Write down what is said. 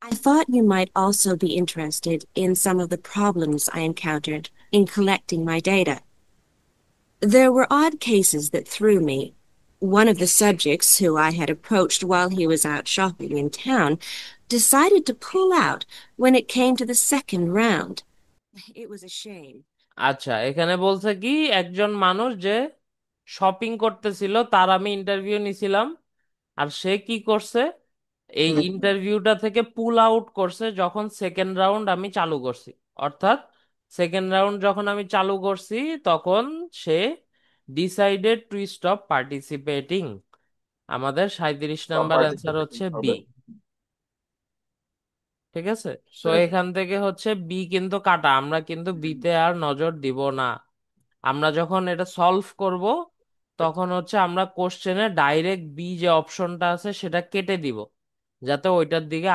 I thought you might also be interested in some of the problems I encountered in collecting my data. There were odd cases that threw me. One of the subjects, who I had approached while he was out shopping in town, decided to pull out when it came to the second round. It was a shame. আচ্ছা, এখানে বলছে কি একজন মানুষ যে shopping করতেছিল তার আমি ইন্টারভিউ নিছিলাম। আর সে কি করছে, এই ইন্টারভিউটা থেকে পুল আউট করছে যখন সেকেন্ড রাউন্ড আমি চালু করছি। অর্থাৎ সেকেন্ড রাউন্ড যখন আমি চালু করছি তখন সে ডিসাইডেড টু স্টপ পার্টিসিপেটিং। আমাদের 37 নাম্বার অ্যান্সার হচ্ছে বি। ঠিক আছে, সো এখান থেকে হচ্ছে বি কিন্তু কাটা, আমরা কিন্তু বিতে আর নজর দিব না। আমরা যখন এটা সলভ করব তখন হচ্ছে আমরা কোশ্চেনে ডাইরেক্ট বি যে অপশনটা আছে সেটা কেটে দিব, যাতে ওইটার দিকে